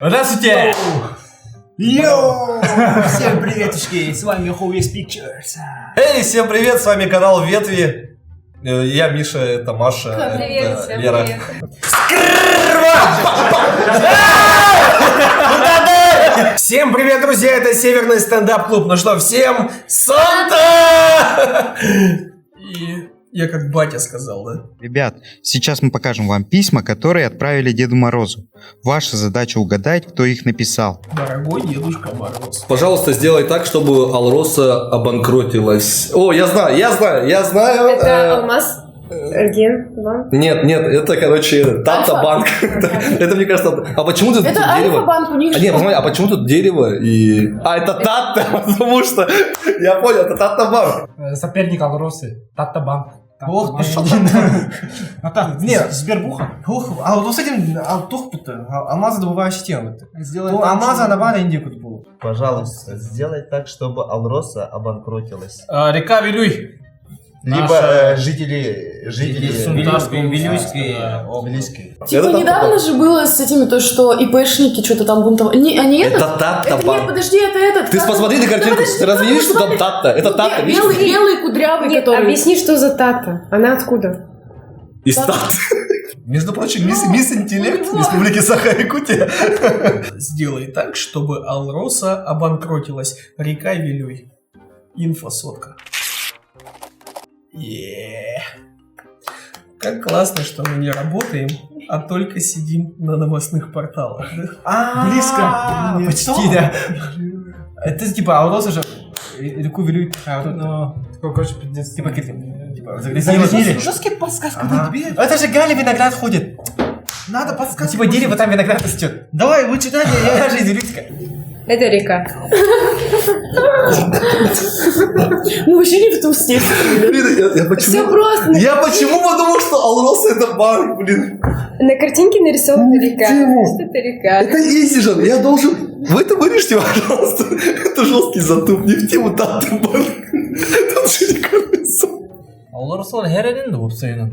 Здравствуйте! Йоу! Всем приветушки, с вами Whois Pictures. Эй, всем привет, с вами канал Ветви. Я Миша, это Маша, Привет, это всем Лера. привет. Всем привет, друзья, это Северный стендап-клуб. Ну что, всем Санта! И я как батя сказал, да? Ребят, сейчас мы покажем вам письма, которые отправили Деду Морозу. Ваша задача угадать, кто их написал. Дорогой Дедушка Мороз. Пожалуйста, сделай так, чтобы Алроса обанкротилась. О, я знаю. Это алмаз? Рген? Вам? Нет, это, короче, Тата-банк. Это, мне кажется... А почему тут Это дерево? Альфа-банк, у них Нет, посмотри, а почему тут дерево и... А, это Тата, потому что... Я понял, это Тата-банк. Соперник Алросы, Тата-банк. Ох, пошел. Нет, Сбербуха. А вот с этим алмазодобывающая тема. Алмаза на баре Индику было. Пожалуйста, сделай так, чтобы Алроса обанкротилась. Река Вилюй. Либо жители Вилюйской. Типа Это недавно же было с этими то, что ИПшники что-то там бунтовали. Они Это Это нет, Тата-банк. подожди, это этот. Ты посмотри на картинку, ты разве видишь, что там Тата? Это Тата, видишь? Белый кудрявый, Нет, который. объясни, что за тата. Она откуда? Из Тата. Между прочим, мисс Интеллект Республики Саха-Якутия. Сделай так, чтобы Алроса обанкротилась. Река Вилюй. Инфосотка. Как классно, что мы не работаем, а только сидим на новостных порталах. Близко. Почти, да. Это типа Алроса же реку Вилюй. Типа загрязнили. Жесткий подсказка на тебе. Это же Галя виноград ходит. Надо подсказку. Типа дерево там виноград растет. Давай, вы читайте, я же из Вилюйска. Это река. Мы вообще не в ту степь. Все просто. Я почему подумал, что Алроса это банк, блин? На картинке нарисована река. Что это река? Это изи же, я должен... Вы это вырежьте, пожалуйста. Это жесткий затуп, не в тему Тата-банк. Тут же не кажется. Алросы херенин de bu sayının.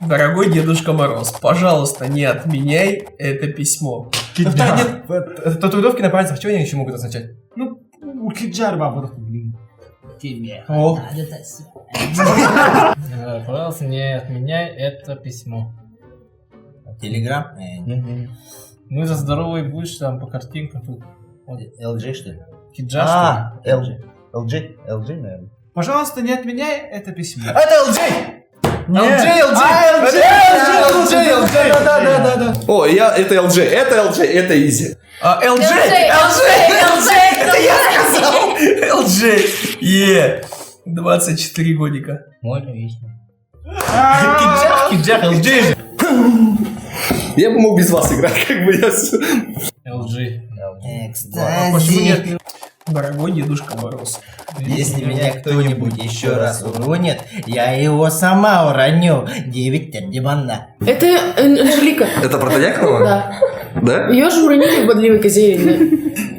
Дорогой Дедушка Мороз, пожалуйста, не отменяй это письмо. Нет, татуировки на пальцах, чего они еще могут означать? О, Пожалуйста, не отменяй это письмо. Телеграм? Мы за здоровый будешь там по картинкам тут. LG, что ли? Киджа, LG, наверное. пожалуйста, не отменяй это письмо. Это LJ! LJ! Да. О, это LG, это изи. LJ! Это я сказал! LJ! 24 годика. Можно вечно. Киджах, LJ же. Я бы мог без вас играть, как бы я... LG. А почему нет? Дорогой Дедушка Мороз. Если меня кто-нибудь еще раз уронит, я его сама уроню. 9 тердебана. Это Анжелика. Это про Тонякова? Да. Да? Ее же уронили в бодливой козере.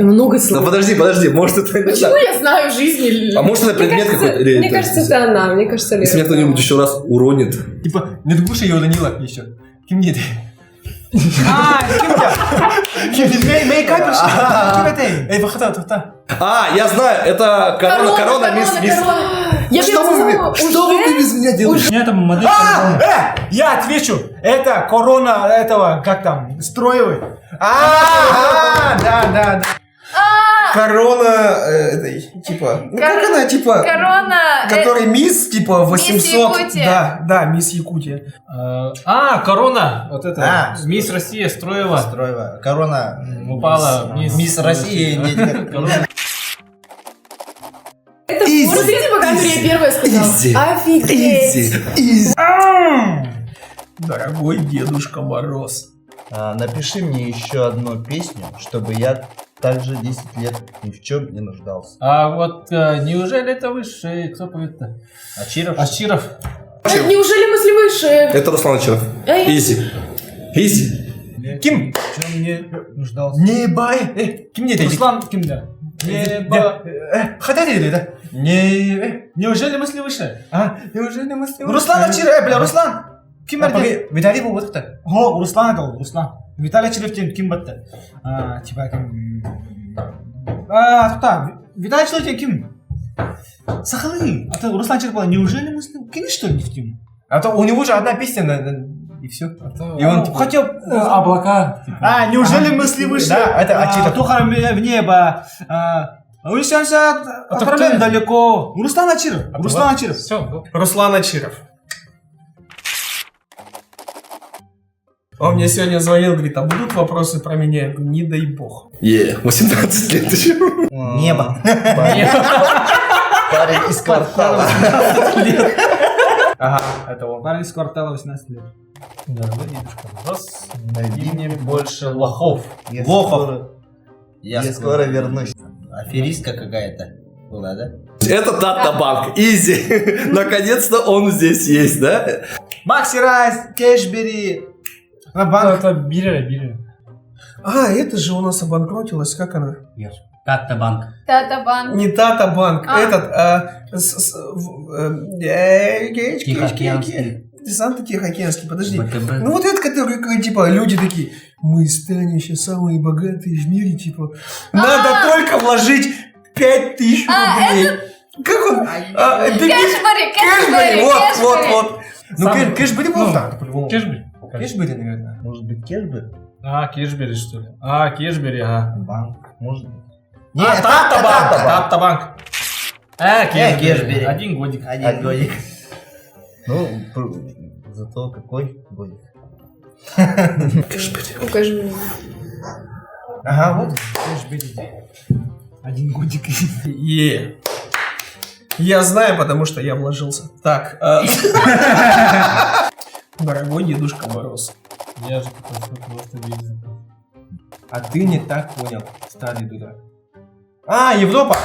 Много Да слов. подожди, может это не Почему так? я знаю в жизни? А может это предмет какой-то? Мне кажется, это она. Мне кажется, Если меня Лера. кто-нибудь еще раз уронит. Типа, не души ее уронила еще. Кем нет? Эй, выхода. А, я знаю, это корона, мисс... Я Что вы без меня делаете? У меня там модель. Я отвечу. Это корона этого, как там, строевой. Да. Корона, этой, типа, ну как она, типа, Корона. который мисс, типа, 800. Якутия. Да, мисс Якутия. Корона. Вот это. А. Мисс Россия Строева. Строева. Корона. Упала. Мисс Россия. Это Смотрите, по камере я первая сказала. Изи. Офигеть. Дорогой Дедушка Мороз. Напиши мне еще одну песню, чтобы я также 10 лет ни в чем не нуждался. А вот неужели это высший, кто поет-то? Ачиров? Ачиров. Неужели мысли выше? Это Руслан Ачаров. Эй. Изи. Ким? Не нуждался. Не бай. Ким мне это? Руслан Кимда. Хотите да? Неужели мысли выше? Неужели мы с ним? Руслан Ачиров, Руслан! Ким берді? Виталий был вот кто? О, Руслан айтылды, Руслан. Виталий Челевтен ким бітті? Типа кім... Тоқта, Виталий Челевтен ким? Сахалы. А ты Руслан Челевтен, неужели мы с ним? Кинь что ли в тему? А то у него же одна песня и все. И он типа, хотел... Облака. Неужели мысли вышли? Да, это Ачитов. Тухаром в небо. Улетимся отправляем далеко. Руслан Ачиров. Руслан Ачиров. Все, Руслан Ачиров. Он мне сегодня звонил, говорит, а будут вопросы про меня? Я говорю, не дай бог. 18 лет еще. Небо. Парень из квартала. Ага, это он. Парень с квартала 18 лет. Дорогой дедушка Мороз, найди мне больше лохов. Лохов. Я скоро вернусь. Аферистка какая-то была, да? Это Тата-банк. Изи. Наконец-то он здесь есть, да? Макси Райс, Кэшбери. Это Бирера. А, это же у нас обанкротилась, как она? Тата-банк. Тата-банк. Не Тата-банк, А. этот, Тихоокеанский. Десантно-Тихоокеанский, подожди. ВТБ. Ну вот это, который, типа, люди такие, мы станем сейчас самые богатые в мире, типа, надо только вложить 5000 рублей. Как он? Кэшбери. Вот. Ну, Кэшбери был, да, по-любому. Кешбери. Кэшбери, наверное. Может быть, Кэшбери? Кешбери, что ли? Кешбери, Банк. Может быть. Нет, Тата-банк. Кешбери. Один годик. Один годик. Ну, зато какой годик? Укажи. Ага, вот. Один годик. Я знаю, потому что я вложился. Так. Дорогой Дедушка Мороз. Я же просто вижу. А ты не так понял, старый дурак. Европа!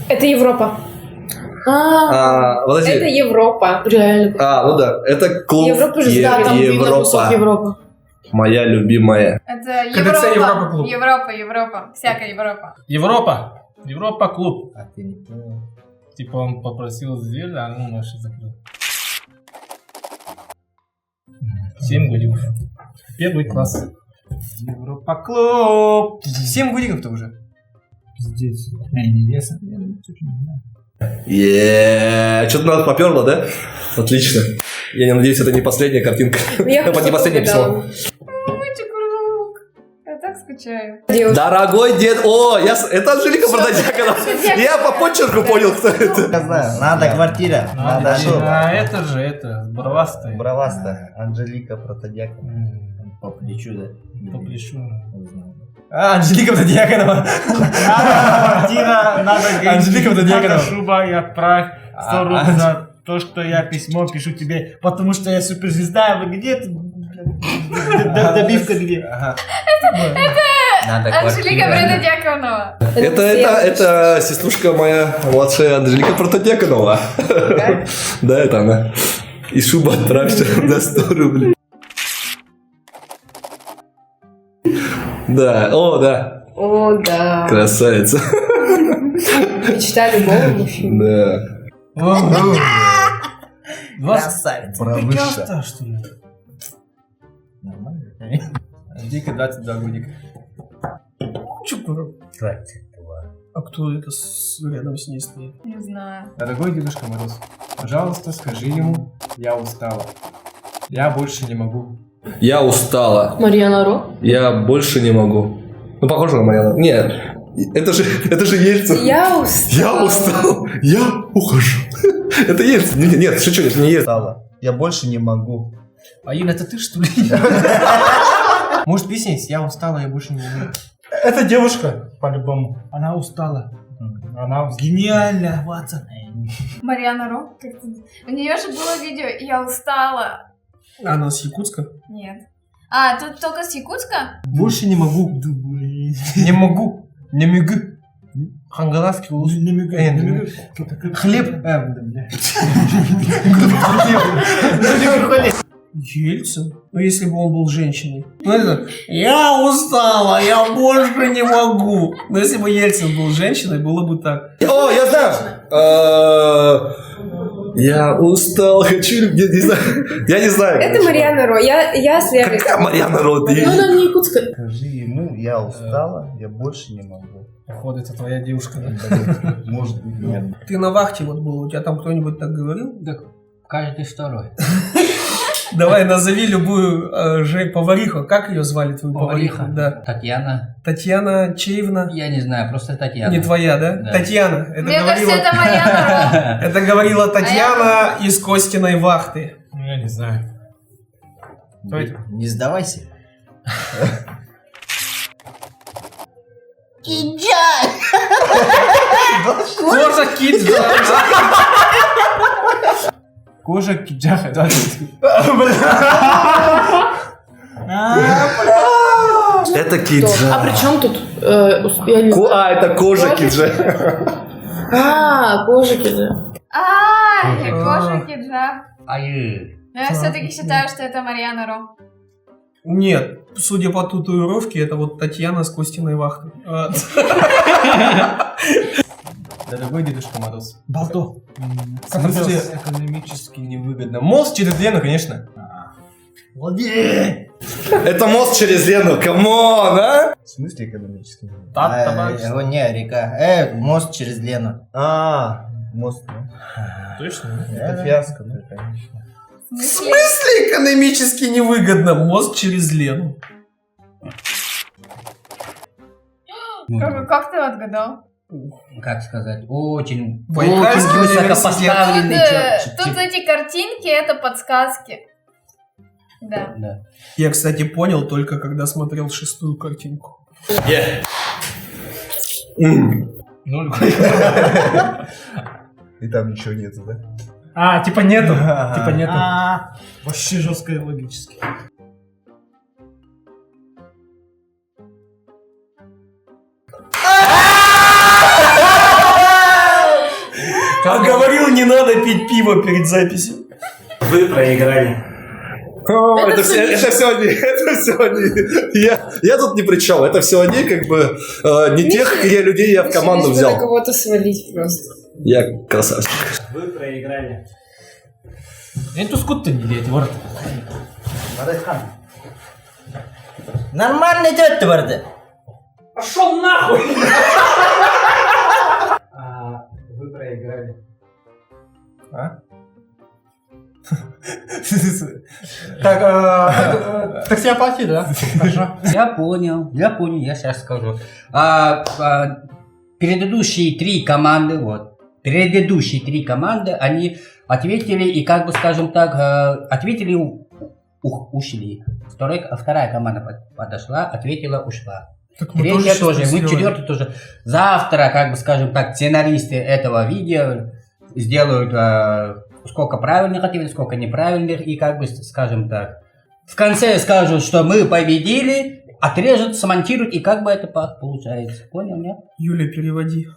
Это Европа. Подожди. Это Европа. Реально. Ну да, это клуб Европа же, да, там видно кусок Европы. Моя любимая. Это КДЦ Европа клуб. Европа. Всякая Европа. Европа клуб. А ты не понял? Типа он попросил зверь, а ну наши закрыл. 7 годиков. Первый класс. Европа клуб. 7 годиков-то уже. Здесь. Что-то нас поперло, да? Отлично. Я надеюсь, это не последняя картинка. Я Это не последнее письмо. Мультикруг. Я так скучаю. Дорогой дед... это Анжелика Брододякова. Я по почерку понял, кто это. Я знаю, надо квартира. Надо что? Это же, бровастая. Браваста. Анжелика Протодякова. По плечу, да? По плечу. Анжелика Брододякова. Квартира, надо Анжелика Брододякова. надо шуба и отправь 100 рублей за то, что я письмо пишу тебе, потому что я суперзвезда, где ты? Добивка где? Надо Анжелика Брододяковна. Это сеструшка моя младшая Анжелика Протодякова. Да, это она. И шуба отправься на 100 рублей. Да, да. О, да. Красавица. Мечта любого мужчины. Да. Красавица. Прикалста, что ли? Нормально? Анжелика 22 годика. А кто это рядом с ней стоит? Не знаю. Дорогой Дедушка Мороз, пожалуйста, скажи ему, я устала. Я больше не могу. Я устала. Марьяна Ро. Я больше не могу. Ну, похоже на Марьяну. Нет, это же Ельцин. Я устала. Я устал. Я ухожу. Это Ельцин. Нет, шучу, это не Ельцин. Я больше не могу. Аин, это ты что ли? Может песня есть? Я устала, я больше не могу. Это девушка, по-любому. Она устала. Она гениальная, Ватсон. Марьяна Ро? У нее же было видео «Я устала». Она с Якутска? Нет. Тут только с Якутска? Больше не могу. Не могу. Не могу. Хангаласский улус. Не могу. Хлеб. Ельцин? Ну, если бы он был женщиной. Ну, это, я устала, я больше не могу. Но если бы Ельцин был женщиной, было бы так. Я знаю. Я устал, хочу... Не знаю. Я не знаю. Это Марьяна Ро. Я с левой. Какая Марьяна Ро? Ну, она не якутская. Скажи ему, я устала, я больше не могу. Походу, это твоя девушка. Да? Может быть, нет. Ты на вахте вот был, у тебя там кто-нибудь так говорил? Так каждый второй. Давай, назови любую повариху. Как ее звали, твою повариху? Да. Татьяна. Татьяна Чеевна? Я не знаю, просто Татьяна. Не твоя, да? Да. Татьяна. Это Мне кажется, это Марьяна Это говорила Татьяна из Костиной вахты. Ну, я не знаю. Не сдавайся. Кожа Киджа. Кожа Киджаха, да? Это Киджа. А при чем тут? Я не знаю. Это кожа Киджа. Кожа киджа. кожа Киджа. Ай. Я все-таки считаю, что это Марьяна Ро. Нет, судя по татуировке, это вот Татьяна с Костиной вахты. Дорогой Дедушка Мороз. Балто. В смысле экономически невыгодно? Мост через Лену, конечно. Владимир! Это мост через Лену, камон, а? В смысле экономически невыгодно? Не, река. Мост через Лену. Мост, да? Точно? Это фиаско, да, конечно. В В смысле? смысле экономически невыгодно? Мост через Лену. Как ты отгадал? Как сказать? Очень Байкальский высокопоставленный Тут эти картинки, это подсказки. Да. Да. Я, кстати, понял только когда смотрел 6-ю картинку. Ноль. И там ничего нету, да? Типа нету. Типа нету. Вообще жестко и логически. А говорил, не надо пить пиво перед записью. Вы проиграли. Это все они. Я тут ни при чем. Это все они, как бы, не тех людей я в команду На взял. кого-то свалить просто. Я красавчик. Вы проиграли. Эту скутты не лезет, ворот. Нормальный идет, твердо. Пошел нахуй! Вы проиграли. Так все оплати, да? Хорошо. Я понял, я сейчас скажу. Предыдущие три команды, они ответили и, как бы, скажем так, ответили, ушли. Вторая команда подошла, ответила, ушла. Третья тоже, мы четвертый тоже. Завтра, как бы, скажем так, сценаристы этого видео сделают сколько правильных ответов, сколько неправильных, и, как бы, скажем так, в конце скажут, что мы победили, отрежут, смонтируют, и как бы это получается. Понял, нет? Юля, переводи.